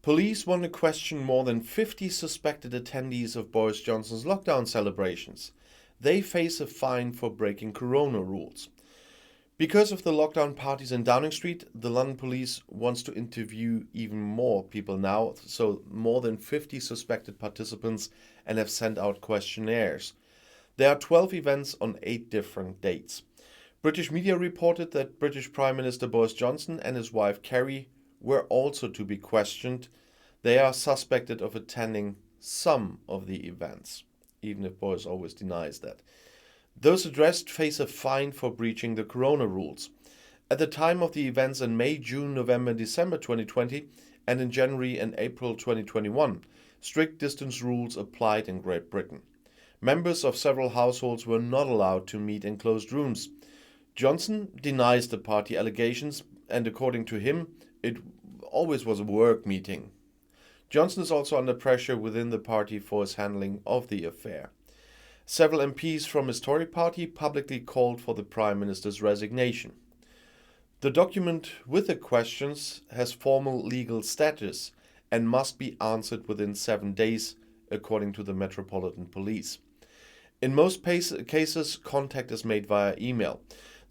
Police want to question more than 50 suspected attendees of Boris Johnson's lockdown celebrations. They face a fine for breaking corona rules. Because of the lockdown parties in Downing Street, the London police wants to interview even more people now, so more than 50 suspected participants, and have sent out questionnaires. There are 12 events on 8 different dates. British media reported that British Prime Minister Boris Johnson and his wife Carrie were also to be questioned. They are suspected of attending some of the events, even if Boris always denies that. Those addressed face a fine for breaching the corona rules. At the time of the events in May, June, November, December 2020, and in January and April 2021, strict distance rules applied in Great Britain. Members of several households were not allowed to meet in closed rooms. Johnson denies the party allegations, and according to him, it always was a work meeting. Johnson is also under pressure within the party for his handling of the affair. Several MPs from his Tory party publicly called for the Prime Minister's resignation. The document with the questions has formal legal status and must be answered within 7 days, according to the Metropolitan Police. In most cases, contact is made via email.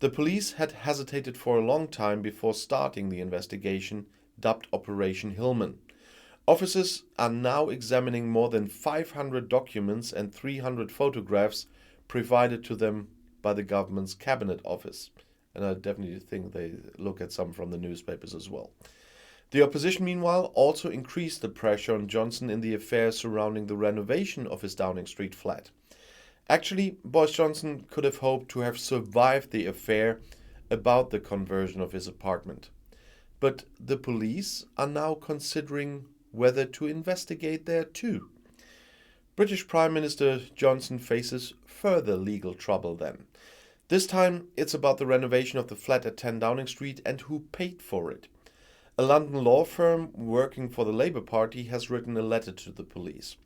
The police had hesitated for a long time before starting the investigation, dubbed Operation Hillman. Officers are now examining more than 500 documents and 300 photographs provided to them by the government's Cabinet Office. And I definitely think they look at some from the newspapers as well. The opposition, meanwhile, also increased the pressure on Johnson in the affair surrounding the renovation of his Downing Street flat. Actually, Boris Johnson could have hoped to have survived the affair about the conversion of his apartment. But the police are now considering whether to investigate there too. British Prime Minister Johnson faces further legal trouble then. This time it's about the renovation of the flat at 10 Downing Street and who paid for it. A London law firm working for the Labour Party has written a letter to the police.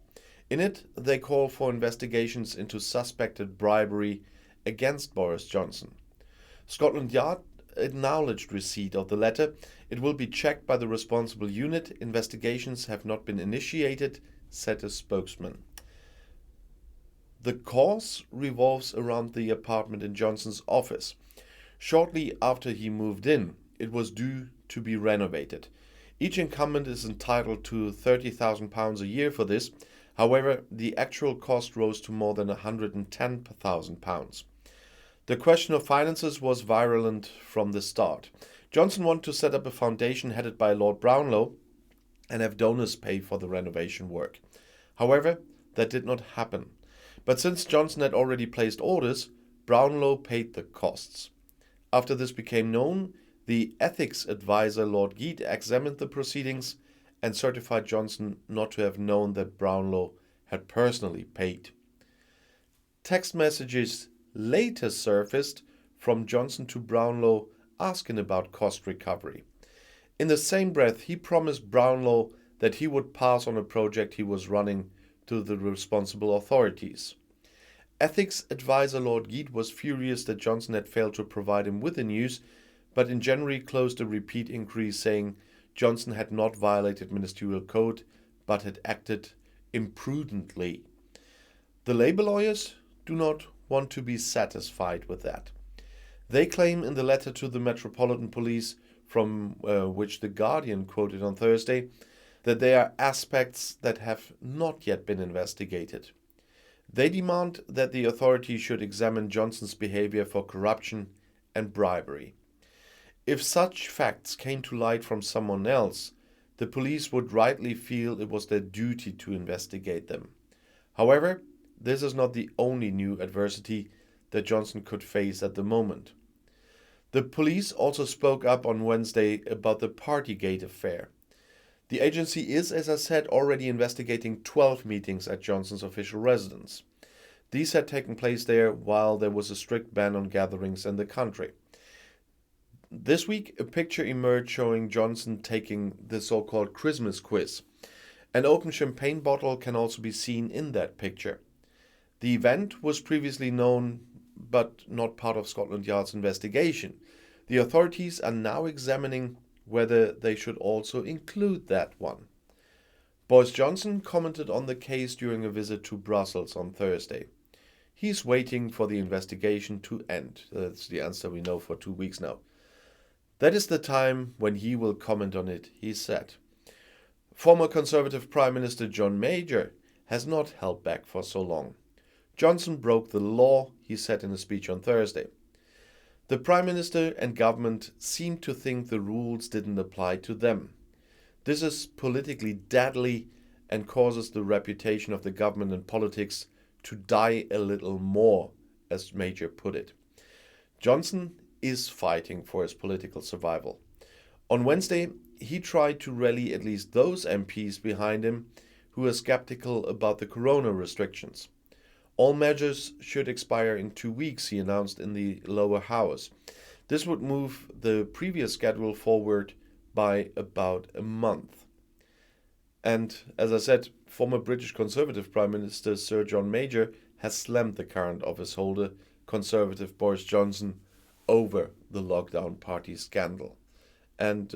In it, they call for investigations into suspected bribery against Boris Johnson. Scotland Yard acknowledged receipt of the letter. It will be checked by the responsible unit. Investigations have not been initiated, said a spokesman. The cause revolves around the apartment in Johnson's office. Shortly after he moved in, it was due to be renovated. Each incumbent is entitled to £30,000 a year for this. However, the actual cost rose to more than £110,000. The question of finances was virulent from the start. Johnson wanted to set up a foundation headed by Lord Brownlow and have donors pay for the renovation work. However, that did not happen. But since Johnson had already placed orders, Brownlow paid the costs. After this became known, the ethics advisor Lord Geet examined the proceedings and certified Johnson not to have known that Brownlow had personally paid. Text messages later surfaced from Johnson to Brownlow asking about cost recovery. In the same breath, he promised Brownlow that he would pass on a project he was running to the responsible authorities. Ethics advisor Lord Geet was furious that Johnson had failed to provide him with the news, but in January closed a repeat inquiry saying Johnson had not violated ministerial code, but had acted imprudently. The Labour lawyers do not want to be satisfied with that. They claim in the letter to the Metropolitan Police, from which The Guardian quoted on Thursday, that there are aspects that have not yet been investigated. They demand that the authorities should examine Johnson's behavior for corruption and bribery. If such facts came to light from someone else, the police would rightly feel it was their duty to investigate them. However, this is not the only new adversity that Johnson could face at the moment. The police also spoke up on Wednesday about the Partygate affair. The agency is, as I said, already investigating 12 meetings at Johnson's official residence. These had taken place there while there was a strict ban on gatherings in the country. This week, a picture emerged showing Johnson taking the so-called Christmas quiz. An open champagne bottle can also be seen in that picture. The event was previously known, but not part of Scotland Yard's investigation. The authorities are now examining whether they should also include that one. Boris Johnson commented on the case during a visit to Brussels on Thursday. He's waiting for the investigation to end. That's the answer we know for 2 weeks now. That is the time when he will comment on it, he said. Former Conservative Prime Minister John Major has not held back for so long. Johnson broke the law, he said in a speech on Thursday. The Prime Minister and government seem to think the rules didn't apply to them. This is politically deadly and causes the reputation of the government and politics to die a little more, as Major put it. Johnson is fighting for his political survival. On Wednesday, he tried to rally at least those MPs behind him who are skeptical about the corona restrictions. All measures should expire in 2 weeks, he announced in the lower house. This would move the previous schedule forward by about a month. And as I said, former British Conservative Prime Minister Sir John Major has slammed the current office holder, Conservative Boris Johnson, over the lockdown party scandal. And,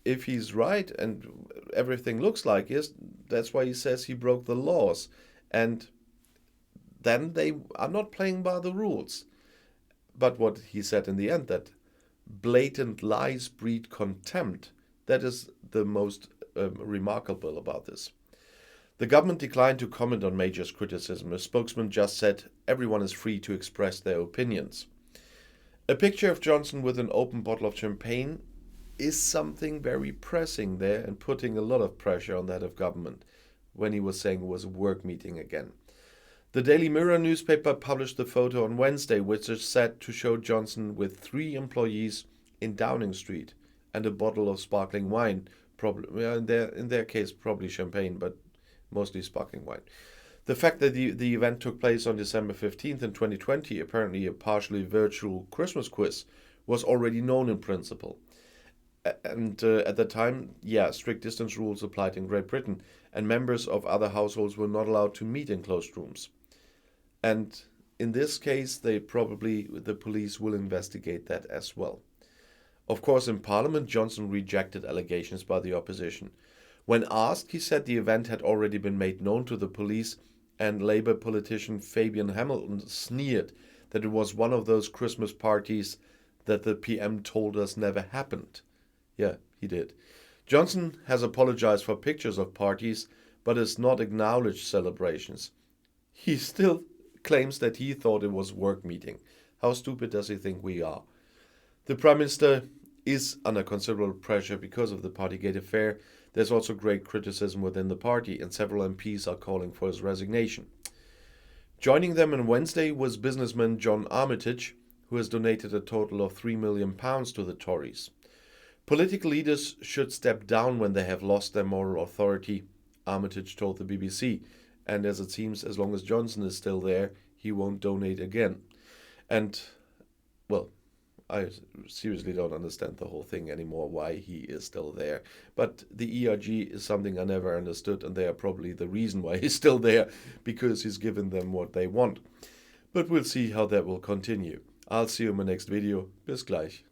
if he's right and everything looks like it, that's why he says he broke the laws. And then they are not playing by the rules. But what he said in the end, that blatant lies breed contempt, that is the most remarkable about this. The government declined to comment on Major's criticism. A spokesman just said everyone is free to express their opinions. A picture of Johnson with an open bottle of champagne is something very pressing there and putting a lot of pressure on that of government when he was saying it was a work meeting again. The Daily Mirror newspaper published the photo on Wednesday, which is said to show Johnson with 3 employees in Downing Street and a bottle of sparkling wine, probably in their case probably champagne, but mostly sparkling wine. The fact that the event took place on December 15th in 2020, apparently a partially virtual Christmas quiz, was already known in principle. And at the time, strict distance rules applied in Great Britain, and members of other households were not allowed to meet in closed rooms. And in this case, the police will investigate that as well. Of course, in Parliament, Johnson rejected allegations by the opposition. When asked, he said the event had already been made known to the police, and Labour politician Fabian Hamilton sneered that it was one of those Christmas parties that the PM told us never happened. Yeah, he did. Johnson has apologized for pictures of parties, but has not acknowledged celebrations. He still claims that he thought it was a work meeting. How stupid does he think we are? The Prime Minister is under considerable pressure because of the Partygate affair. There's also great criticism within the party, and several MPs are calling for his resignation. Joining them on Wednesday was businessman John Armitage, who has donated a total of £3 million to the Tories. Political leaders should step down when they have lost their moral authority, Armitage told the BBC. And as it seems, as long as Johnson is still there, he won't donate again. And, I seriously don't understand the whole thing anymore, why he is still there. But the ERG is something I never understood, and they are probably the reason why he's still there, because he's given them what they want. But we'll see how that will continue. I'll see you in my next video. Bis gleich.